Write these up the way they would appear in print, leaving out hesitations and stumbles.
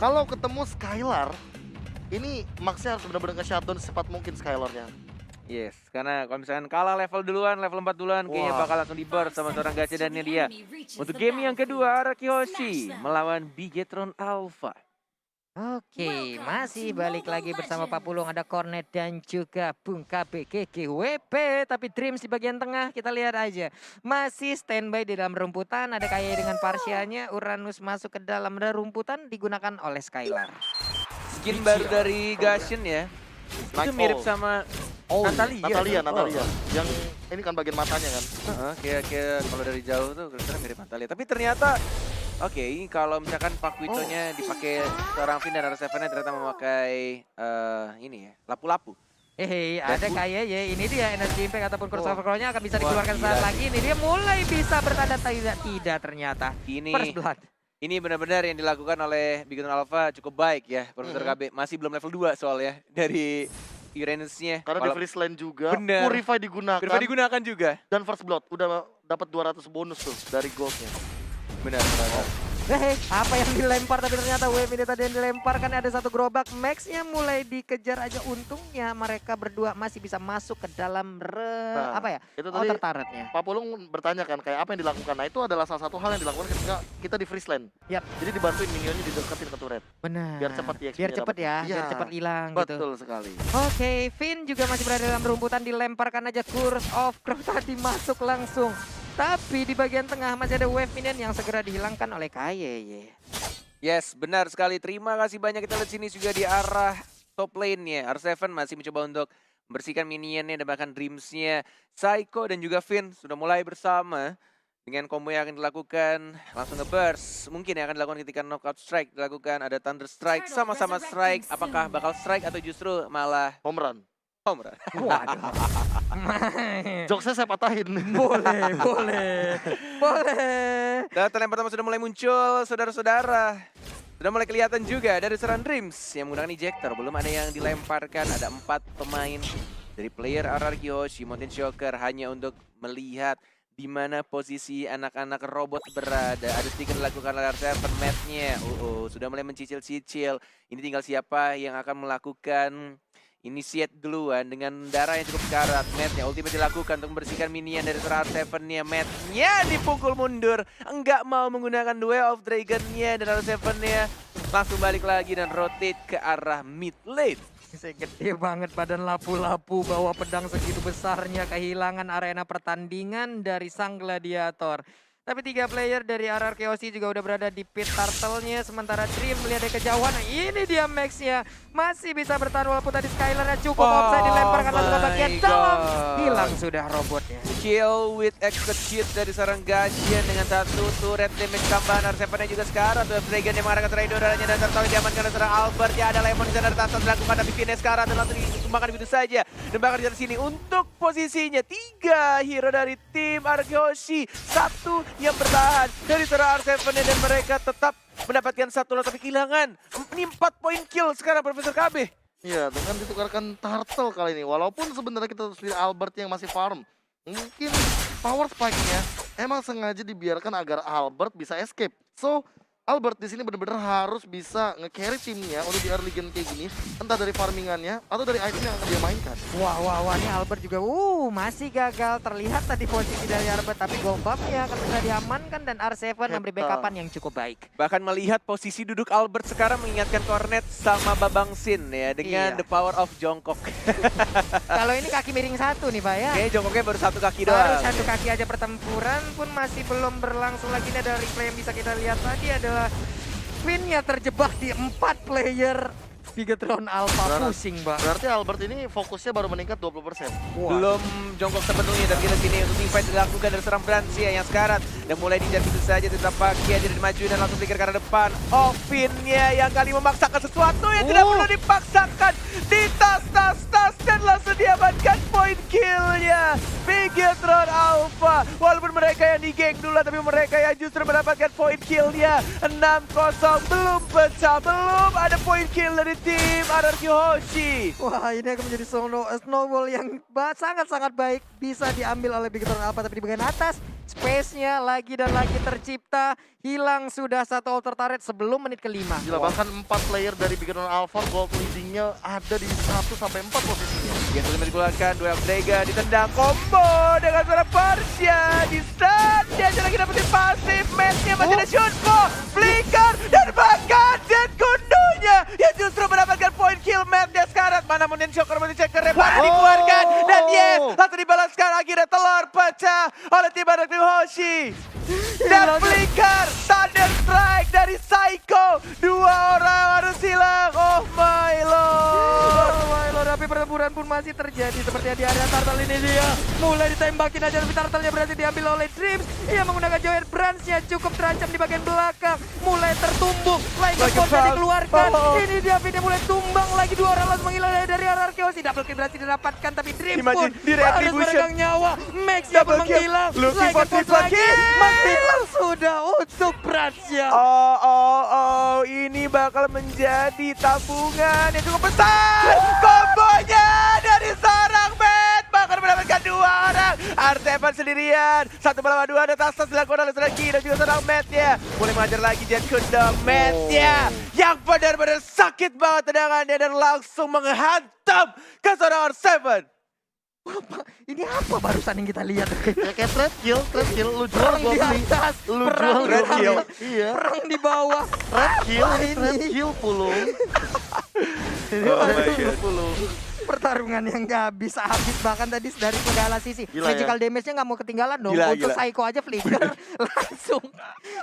Kalau ketemu Skylar, ini Maxnya harus benar-benar nge-shutdown secepat mungkin Skylarnya. Yes, karena kalau misalkan kalah level duluan, level 4 duluan, kayaknya Wah. bakal langsung di-burst sama seorang Gacha dan dia. Untuk game yang kedua, Arakiyoshi melawan Bigetron Alpha. Oke, masih balik lagi bersama Pak Pulung, ada Cornet dan juga Bung KBGG WP. Tapi Dreams di bagian tengah kita lihat aja. Masih standby di dalam rumputan, ada Kaya dengan Parsianya. Uranus masuk ke dalam rumputan digunakan oleh Skylar. Skin baru dari Gashin ya. Itu mirip sama Natalia. Natalia. Yang ini kan bagian matanya kan. Kira-kira kalau dari jauh tuh kelihatan mirip Natalia. Tapi ternyata oke, kalau misalkan Pakuitonya dipakai seorang Finn dan R7-nya ternyata memakai ini ya, lapu-lapu. Ada Kaya ya, ini dia energy impact ataupun crossover claw-nya akan bisa Wah, dikeluarkan gila saat sih. lagi. Ini dia mulai bisa bertanda tidak ternyata. First blood. Ini benar-benar yang dilakukan oleh Bigetron Alpha cukup baik ya, Profesor KB. Masih belum level 2 soalnya dari Uranus-nya. Karena di freeze lane juga, Bener. Purify digunakan. Purify digunakan juga. Dan first blood udah dapat 200 bonus tuh dari goldnya. Benar. Apa yang dilempar tapi ternyata wave ini tadi yang dilempar kan ada satu gerobak. Max-nya mulai dikejar aja, untungnya mereka berdua masih bisa masuk ke dalam Itu tadi turretnya. Pak Pulung bertanya kan kayak apa yang dilakukan. Nah itu adalah salah satu hal yang dilakukan ketika kita di freeze lane. Yap. Jadi dibantuin minionnya dideketin ke turret. Benar. Biar cepat ya. Biar cepet ya, biar cepet hilang gitu. Betul sekali. Oke, Finn juga masih berada dalam rumputan, dilemparkan aja Curse of Crow tadi masuk langsung. Tapi di bagian tengah masih ada wave minion yang segera dihilangkan oleh Kaye. Yes, benar sekali. Terima kasih banyak. Kita lihat sini juga di arah top lane-nya. R7 masih mencoba untuk membersihkan minionnya dan bahkan Dreams-nya. Psycho dan juga Finn sudah mulai bersama dengan combo yang akan dilakukan. Langsung nge-burst. Mungkin yang akan dilakukan ketika knockout strike dilakukan. Ada Thunder Strike, sama-sama strike. Apakah bakal strike atau justru malah Home run. home run? Waduh. Jokesnya saya patahin. Boleh. Data yang pertama sudah mulai muncul, saudara-saudara. Sudah mulai kelihatan juga dari seorang Dreams yang menggunakan ejector. Belum ada yang dilemparkan, ada 4 pemain dari player Arakiyoshi, Mountain Shocker hanya untuk melihat di mana posisi anak-anak robot berada. Ada sedikit dilakukan oleh R7 match-nya. Sudah mulai mencicil-cicil. Ini tinggal siapa yang akan melakukan initiate duluan dengan darah yang cukup sekarat. Match-nya ultimate dilakukan untuk membersihkan minion dari R7-nya. Match-nya dipukul mundur. Enggak mau menggunakan Duel of Dragon-nya dan R7-nya langsung balik lagi dan rotate ke arah mid lane. Gede banget badan lapu-lapu bawa pedang segitu besarnya, kehilangan arena pertandingan dari sang gladiator. Tapi 3 player dari Arakiyoshi juga udah berada di pit turtle-nya. Sementara Dream melihat dari kejauhan. Nah, ini dia Max-nya. Masih bisa bertahan walaupun tadi Skylar-nya cukup offside, dilemparkan langsung ke bagian dalam. Hilang sudah robotnya. Kill with execute dari seorang Gashian dengan 1 turret damage tambahan. R7-nya juga sekarang. Tuh Dragon yang mengarahkan Traidoranya dan tertawa diamankan oleh seorang Albert. Ya ada Lemon di sana tertawa dilakukan tapi Finn sekarang dan langsung dikembangkan begitu saja. Dan bahkan di sini untuk posisinya 3 hero dari tim Arakiyoshi. 1 yang bertahan dari seorang R7 dan mereka tetap mendapatkan 1 lot tapi kehilangan. Ini 4 poin kill sekarang Profesor KB. Iya, dengan ditukarkan turtle kali ini. Walaupun sebenarnya kita sendiri Albert yang masih farm. Mungkin power spike-nya emang sengaja dibiarkan agar Albert bisa escape. So, Albert di sini benar-benar harus bisa nge-carry timnya untuk di early game kayak gini, entah dari farmingannya atau dari item yang akan dia mainkan. Wah, ini Albert juga masih gagal. Terlihat tadi posisi dari Albert, tapi gombapnya akan bisa diamankan dan R7 memberi backupan yang cukup baik. Bahkan melihat posisi duduk Albert sekarang mengingatkan Cornet sama Babang Sin ya, dengan the power of jongkok. Kalau ini kaki miring 1 nih Pak ya. Kayaknya jongkoknya baru 1 kaki Baru doang. 1 kaki aja, pertempuran pun masih belum berlangsung lagi. Ini ada replay yang bisa kita lihat tadi adalah Finn-nya terjebak di 4 player Bigetron Alpha. Pusing, Mbak. Berarti Albert ini fokusnya baru meningkat 20%. Belum jongkok sepenuhnya dan kita sini untuk teamfight dilakukan dari seorang Bransia yang sekarat dan mulai dijar begitu saja tidak pakai aja dimaju dan langsung pikir ke arah depan. Finn-nya yang kali memaksakan sesuatu yang tidak perlu dipaksakan, di tas dan langsung diamankan poin kill-nya Bigetron Alpha. Walaupun mereka yang digeng dulu tapi mereka yang justru mendapatkan poin kill-nya. 6-0 belum pecah, belum ada poin kill dari tim Arakiyoshi. Wah, ini akan menjadi snowball yang sangat-sangat baik. Bisa diambil oleh Bigetron Alpha, tapi di bagian atas Space-nya lagi dan lagi tercipta. Hilang sudah satu alter turret sebelum menit kelima. Gila, bahkan 4 player dari Bigoton Alpha gold leading-nya ada di 1 sampai 4 posisinya. Yang kelima dikeluarkan, duel Drega ditendang combo dengan suara Persya di stun. Dia aja lagi dapetin pasif, match-nya masih ada Shunko, flicker, dan bahkan Jet Kundonya yang justru mendapatkan point kill match-nya sekarat. Mana Mountain Shocker, Mountain Shocker, Repar dikeluarkan, dan yes, langsung dibalaskan akhirnya telur pecah oleh tim badak tim Hoshi. Dan flicker, Thunder Strike dari Psycho, 2 orang harus hilang, oh my lord. Oh my lord, tapi pertempuran pun masih terjadi seperti di area turtle ini dia. Mulai ditembakin aja tapi turtle-nya berhasil diambil oleh Dreams. Ia menggunakan Joyer Branch-nya cukup terancam di bagian belakang. Mulai tertumbuk, Like a Force dikeluarkan. Ini dia Fitnya mulai tumbang lagi, 2 orang langsung menghilang dari RR Chaos. Double kill berhasil didapatkan tapi Dreams pun Imagine, di harus retribution. meregang nyawa. Max-nya pun Double kill. menghilang. Lucky Like a for Force triple lagi kill. menghilang sudah untuk Branch-nya. Oh, ini bakal menjadi tabungan yang cukup besar. Kombonya dari seorang Matt, bahkan mendapatkan 2 orang. Artepan sendirian, 1 melawan 2 ada Tastas dilakukan oleh seorang Ki dan juga seorang Matt-nya. Mulai mengajar lagi Jet Kundang, Matt-nya yang benar-benar sakit banget tendangannya dan langsung menghantam ke seorang R7. Ini apa barusan yang kita lihat? Ya kayak trade kill, lu jual Perang gua di beli. atas, Lu perang jual di gua beli. atas, Iya. perang di bawah. Trade kill pulung. Pulung. Pertarungan yang gak bisa habis, bahkan tadi dari segala sisi. Gila, Magical damage-nya gak mau ketinggalan dong. Gila, Untuk gila. Psycho aja flicker langsung.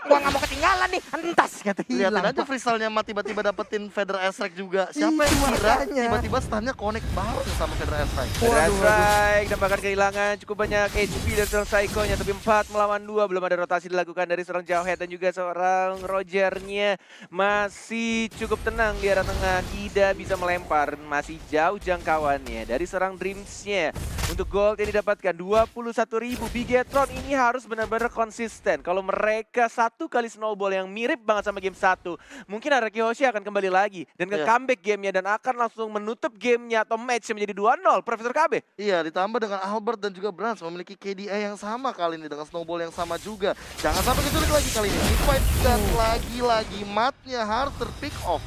Gua gak mau ketinggalan nih, entas kata Lihatin hilang. aja Freestyle-nya tiba-tiba dapetin Feather Strike juga. Siapa Itu yang kira makanya. tiba-tiba stunnya connect bareng sama Feather Strike. Feather Strike dan bahkan kehilangan cukup banyak HP dari seorang Psycho-nya, tapi 4 melawan 2 belum ada rotasi dilakukan dari seorang Jawhead dan juga seorang Roger-nya masih cukup tenang di arah tengah, tidak bisa melempar, masih jauh jangkauannya dari seorang Dreams-nya. Untuk gold yang didapatkan 21.000. Bigetron ini harus benar-benar konsisten. Kalau mereka 1 kali snowball yang mirip banget sama game 1, mungkin Araki Hoshi akan kembali lagi dan ke Iya. comeback gamenya dan akan langsung menutup gamenya atau match menjadi 2-0. Profesor KB. Iya, ditambah dengan Albert dan juga Brans memiliki KDA yang sama kali ini dengan snowball yang sama juga. Jangan sampai keculik lagi kali ini. Fight dan lagi-lagi matnya harus terpick off.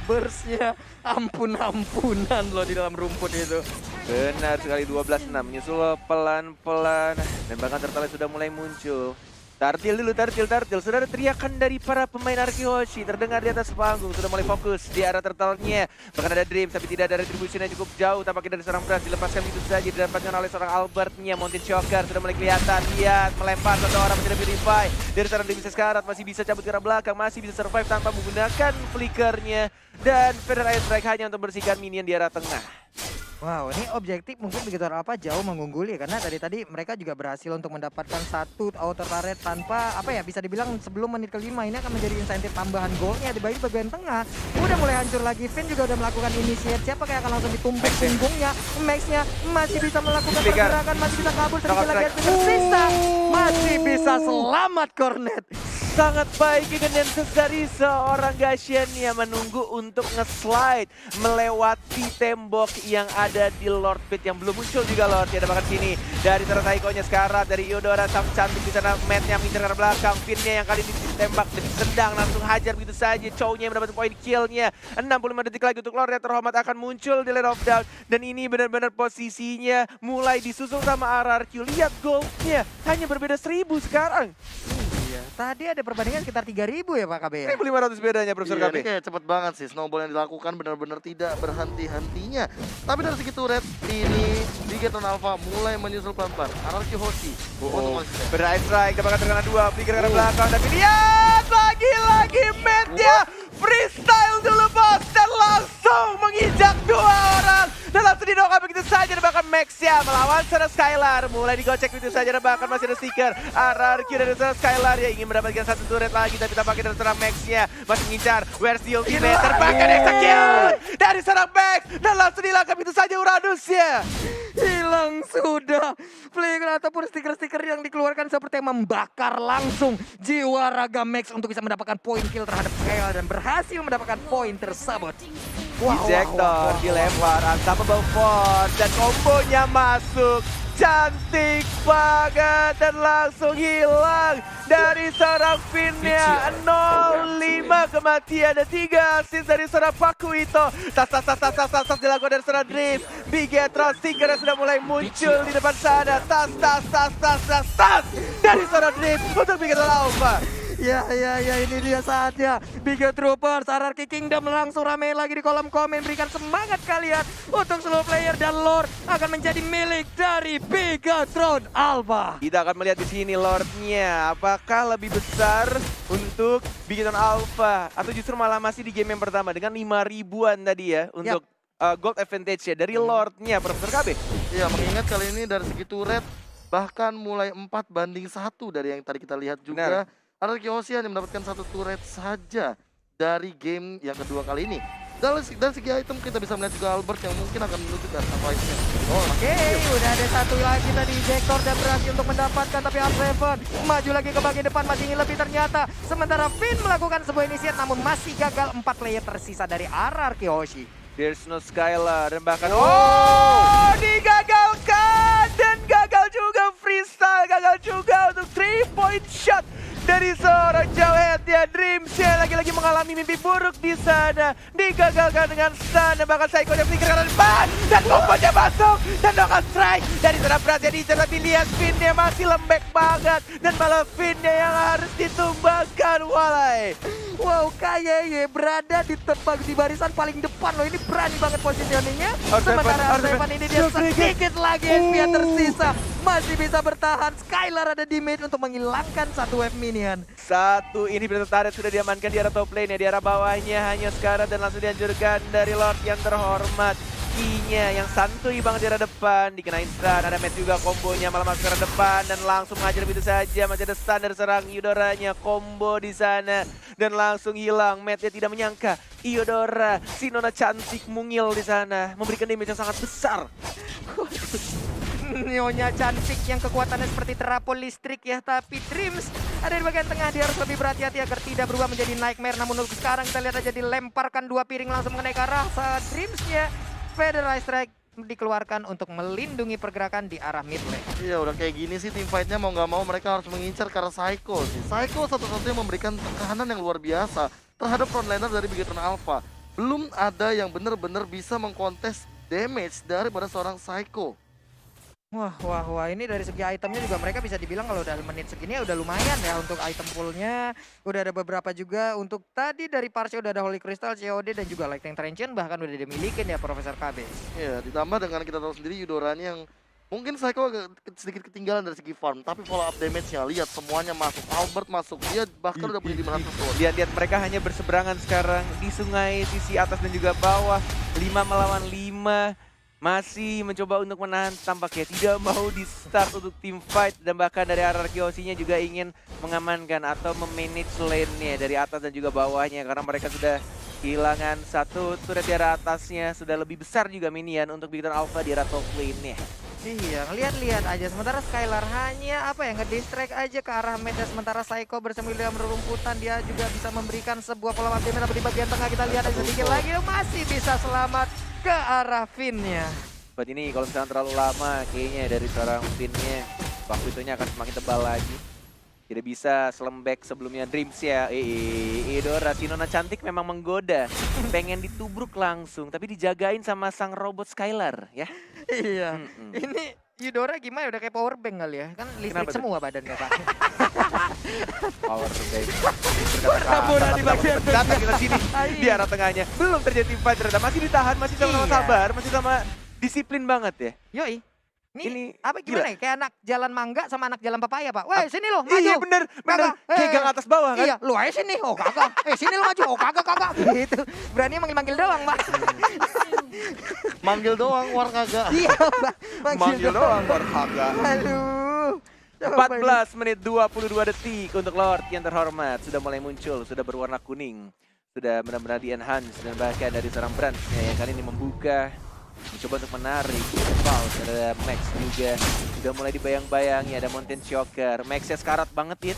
Burst-nya ampun-ampunan loh di dalam rumput itu. Benar sekali, 12-6 menyusul pelan-pelan dan bahkan Turtle sudah mulai muncul. Tartil dulu, tartil. Sudah ada teriakan dari para pemain Araki Hoshi terdengar di atas panggung. Sudah mulai fokus di arah Turtle-nya. Bahkan ada Dreams tapi tidak ada retribution yang cukup jauh. Tampaknya dari seorang Brans dilepaskan itu saja. Didapatkan oleh seorang Albert-nya. Mountain Shocker sudah mulai kelihatan. Lihat, melempar satu orang menjadi Purify. Dari seorang Dreams sekarat masih bisa cabut ke arah belakang. Masih bisa survive tanpa menggunakan flickernya. Dan Feather Strike hanya untuk membersihkan minion di arah tengah. Wow, ini objektif mungkin begitu apa jauh mengungguli karena tadi mereka juga berhasil untuk mendapatkan 1 outer turret tanpa apa ya, bisa dibilang sebelum menit kelima ini akan menjadi insentif tambahan golnya di bagian tengah. Udah mulai hancur lagi, Finn juga udah melakukan initiate, siapa kayak akan langsung ditumpuk punggungnya. Max-nya masih bisa melakukan pergerakan, masih bisa kabur sedikit lagi Finn tersisa. Masih bisa selamat Cornet. Sangat baik Genensis dari seorang Gashian yang menunggu untuk nge-slide melewati tembok yang ada di Lord Pit yang belum muncul juga Lord. Ada bahkan sini dari seorang Taiko-nya sekarat, dari Eudora sang cantik di sana, Matt-nya mengincar ke belakang, Finn-nya yang kali ini ditembak dan ditendang langsung hajar begitu saja. Chow-nya mendapatkan poin kill-nya. 65 detik lagi untuk Lord yang terhormat akan muncul di Lane of Doubt dan ini benar-benar posisinya mulai disusul sama RRQ. Lihat gold-nya hanya berbeda 1000 sekarang. Iya, tadi ada perbandingan sekitar 3.000 ya Pak KB ya? 1.500 bedanya Profesor Iya, KB. ini kayak cepet banget sih. Snowball yang dilakukan benar-benar tidak berhenti-hentinya. Tapi dari segi turret, ini Bigetron Alpha mulai menyusul pelan-pelan. Anarchy Hoshi untuk konsisten. Berai strike, dapatkan terkena 2, flicker ke belakang, tapi lihat lagi-lagi Matt-nya freestyle dulu bos dan langsung menginjak 2 orang dan langsung didokap begitu saja dan bahkan Max-nya melawan seorang Skylar mulai digocek begitu saja dan bahkan masih ada Seeker. RRQ dari seorang Skylar yang ingin mendapatkan 1 turret lagi tapi tampaknya dari seorang Max-nya masih mengincar. Where's the ultimate? Terbakar execute dari seorang Max dan langsung dilangkap begitu saja Uranus-nya. Hilang sudah. Flicker ataupun stiker-stiker yang dikeluarkan seperti yang membakar langsung jiwa raga Max untuk bisa mendapatkan poin kill terhadap Skylar dan berhasil mendapatkan poin tersebut. Ejector dilempar, Unstoppable Force dan kombonya masuk. cantik banget dan langsung hilang dari seorang Finnya. 0-5 kematian dan 3 assist dari seorang Pakuito. Tas dilakukan dari seorang Dreams. Bigetron Stinker sudah mulai muncul di depan sana. Tas dari seorang Dreams untuk Bigetron Alpha. Ya, ini dia saatnya. Biga Troopers, RRQ Kingdom langsung rame lagi di kolom komen. Berikan semangat kalian untuk seluruh player dan Lord akan menjadi milik dari Bigatron Alpha. Kita akan melihat di sini Lordnya. Apakah lebih besar untuk Bigetron Alpha atau justru malah masih di game yang pertama dengan 5.000-an tadi ya untuk gold advantage ya dari Lordnya, Profesor KB. Iya, mengingat kali ini dari segi turret bahkan mulai 4-1 dari yang tadi kita lihat juga. RRQ hanya mendapatkan 1 turret saja dari game yang kedua kali ini. Dan segi item kita bisa melihat juga Albert yang mungkin akan menunjukkan satu itemnya. Oke, udah ada satu lagi tadi Jektor dan berhasil untuk mendapatkan, tapi R7 maju lagi ke bagian depan, masih ingin lebih ternyata. Sementara Finn melakukan sebuah inisiat namun masih gagal. 4 player tersisa dari RRQ Hoshi. There's no Skylar dan bahkan digagalkan dan gagal juga freestyle, gagal juga untuk 3-point shot dari seorang Jawhead ya. Dreams ya lagi-lagi mengalami mimpi buruk di sana, digagalkan dengan stun dan bahkan Psycho dan Flicker kanan depan dan kombonya masuk dan knockout strike dari seorang Praja di tapi lihat Finn-nya masih lembek banget dan malah Finn-nya yang harus ditumbangkan. Walai. Wow, KYY berada di barisan paling depan loh. Ini berani banget positioningnya. Sementara R7 ini dia sedikit lagi SP yang tersisa. Masih bisa bertahan. Skylar ada di mid untuk menghilangkan satu wave minion. Satu ini turret sudah diamankan di arah top lane ya. Di arah bawahnya hanya sekarang dan langsung dihancurkan dari Lord yang terhormat. Kinya yang santuy banget di arah depan, dikenain stun, ada Matt juga kombonya malah masuk ke arah depan dan langsung mengajar begitu saja. Masih ada stun dari serang Eudoranya, combo di sana dan langsung hilang. Matt-nya tidak menyangka Eudora, si nona cantik mungil di sana memberikan damage yang sangat besar. Nyonya cantik yang kekuatannya seperti terapol listrik ya, tapi Dreams ada di bagian tengah. Dia harus lebih berhati-hati agar tidak berubah menjadi nightmare. Namun untuk sekarang kita lihat aja dilemparkan 2 piring langsung mengenai ke arah Dreams-nya. Feather Ice Strike dikeluarkan untuk melindungi pergerakan di arah mid lane. Iya, udah kayak gini sih tim fight-nya mau nggak mau mereka harus mengincar karena Psycho sih. Psycho satu-satunya memberikan tekanan yang luar biasa terhadap frontliner dari Bigetron Alpha. Belum ada yang benar-benar bisa mengkontes damage daripada seorang Psycho. Wah, ini dari segi itemnya juga mereka bisa dibilang kalau udah menit segini udah lumayan ya untuk item poolnya. Udah ada beberapa juga untuk tadi dari Parche udah ada Holy Crystal, COD dan juga Lightning Transient bahkan udah dimilikin ya Profesor KB. Ya, ditambah dengan kita tahu sendiri Eudoranya yang mungkin Psycho agak sedikit ketinggalan dari segi farm, tapi follow up damage-nya lihat semuanya masuk. Albert masuk, dia bahkan udah punya 500 gold. Lihat mereka hanya berseberangan sekarang di sungai sisi atas dan juga bawah. 5 melawan 5. Masih mencoba untuk menahan, tampaknya tidak mau di start untuk tim fight. Dan bahkan dari RRQ Hoshi-nya juga ingin mengamankan atau memanage lane-nya dari atas dan juga bawahnya. Karena mereka sudah kehilangan satu turret di arah atasnya. Sudah lebih besar juga minion untuk Bigetron Alpha di arah top lane-nya. Iya, lihat-lihat aja. Sementara Skylar hanya ngedistract aja ke arah mid. Sementara Psycho bersembunyi dalam rerumputan, dia juga bisa memberikan sebuah follow up damage. Tapi di bagian tengah kita lihat ada sedikit lagi masih bisa selamat ke arah Finn-nya. Buat ini kalau misalnya terlalu lama kayaknya dari seorang Finn-nya waktu itunya akan semakin tebal lagi. Tidak bisa selembek sebelumnya Dreams ya. Eudora, si nona cantik memang menggoda. Pengen ditubruk langsung tapi dijagain sama sang robot Skylar ya. Iya. Ini Eudora gimana? Udah kayak power bank kali ya? Kan listrik semua badannya, Pak. Power bank. Berkabura di bagian datang kita sini di arah tengahnya. Belum terjadi fight ternyata. Masih ditahan, masih sama sabar, masih sama disiplin banget ya. Yoi. Ini apa gimana ya? Kayak anak jalan mangga sama anak jalan papaya, Pak. Woi, sini lo, maju. Iya bener. Kayak gang atas bawah kan? Iya, lu aja sini. Oh kagak. Sini lo maju. Oh kagak. Gitu. Berani manggil-manggil doang, Pak. Manggil doang, war kagak. Iya, Pak. Manggil doang, war kagak. Aduh. 14 menit 22 detik untuk Lord yang terhormat. Sudah mulai muncul, sudah berwarna kuning. Sudah benar-benar di-enhance dan bahkan dari seorang Brand yang kali ini membuka mencoba untuk menarik. Pulse, ada Max juga. Udah mulai dibayang-bayangi, ada Mountain Choker. Maxnya sekarat banget ya.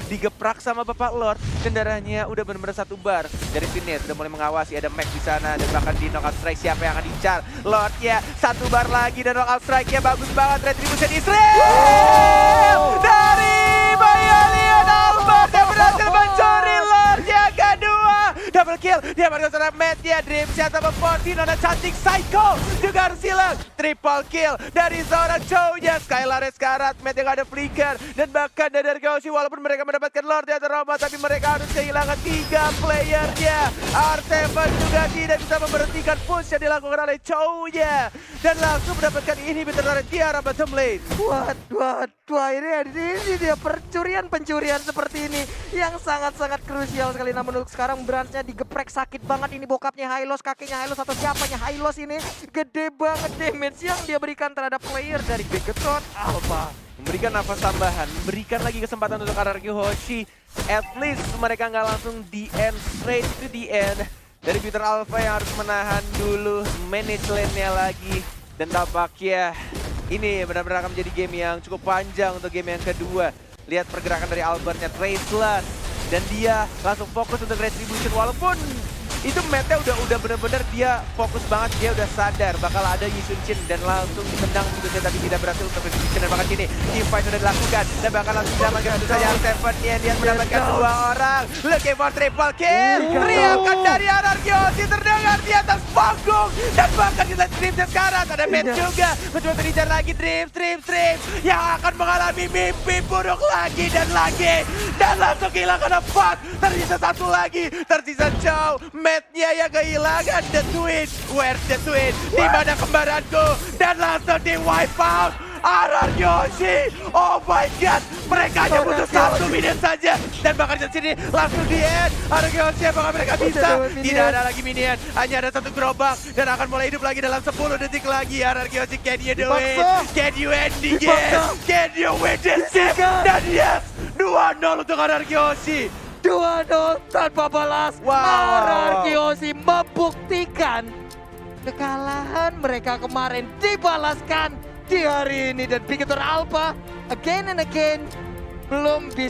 Digeprak sama Bapak Lord. Kendaraannya udah bener-bener satu bar. Dari sini sudah mulai mengawasi, ada Max di sana. Dan bahkan di knockout strike siapa yang akan dicar. Lord ya, satu bar lagi dan knockout strike-nya bagus banget. Retribution Israel! Dari Bayalian Albert yang berhasil mencuri Lord yang kedua. Double kill, dia berhasil serang Matt-nya. Dreams yang tambah 14, ada cantik Psycho. Juga harus hilang. Triple kill dari seorang Chow-nya. Skylar sekarat, Matt yang ada flicker. Dan bahkan dari Arkeoshi walaupun mereka mendapatkan Lord di atas Roma, tapi mereka harus kehilangan 3 playernya. R7 juga tidak bisa memberhentikan push yang dilakukan oleh Chow-nya. Dan langsung mendapatkan inhibitor dari Tiara bottom lane. Wah, ini dia pencurian seperti ini yang sangat-sangat krusial sekali. Namun untuk sekarang Branch-nya digeprek sakit banget. Ini bokapnya Hylos, kakeknya Hylos atau siapanya Hylos ini. Gede banget damage yang dia berikan terhadap player dari Bigetron Alpha. Memberikan nafas tambahan, memberikan lagi kesempatan untuk RRQ Hoshi. At least mereka nggak langsung di end, straight to the end. Dari Bigetron Alpha yang harus menahan dulu, manage lane-nya lagi. Dan tampaknya ini benar-benar akan menjadi game yang cukup panjang untuk game yang kedua. Lihat pergerakan dari Albertnya, Traceless. Dan dia langsung fokus untuk Retribution walaupun itu Matt-nya udah bener-bener dia fokus banget, dia udah sadar bakal ada Yisun Chin dan langsung ditendang gitu tapi tidak berhasil untuk Retribution dan bahkan kini teamfight sudah dilakukan dan bakal langsung diamankan tentu saja R7-nya. Dia mendapatkan 2 orang, looking for triple kill. Teriakan dari Anarkiosi terdengar di atas panggung dan bahkan kita Dreams sekarang ada Matt juga mencoba mengejar lagi Dreams yang akan mengalami mimpi buruk lagi dan langsung kehilangan 4. Tersisa 1 lagi, tersisa Chow. Matt-nya yang kehilangan The Twin. Where's the Twin? Di mana kembaranku? Dan langsung di wipe out. Yoshi. Oh my god, mereka hanya butuh 1 minute saja. Dan bahkan di sini langsung di end. Yoshi apakah mereka bisa? Tidak ada lagi minion, hanya ada 1 gerobak. Dan akan mulai hidup lagi dalam 10 detik lagi. Yoshi, can you do it? Can you end the game? Can you win this game? Dan yes, 2-0 untuk Yoshi. 2-0 tanpa balas. Anarkiosi membuktikan kekalahan mereka kemarin dibalaskan di hari ini. Dan Bigetron Alpha again and again belum bisa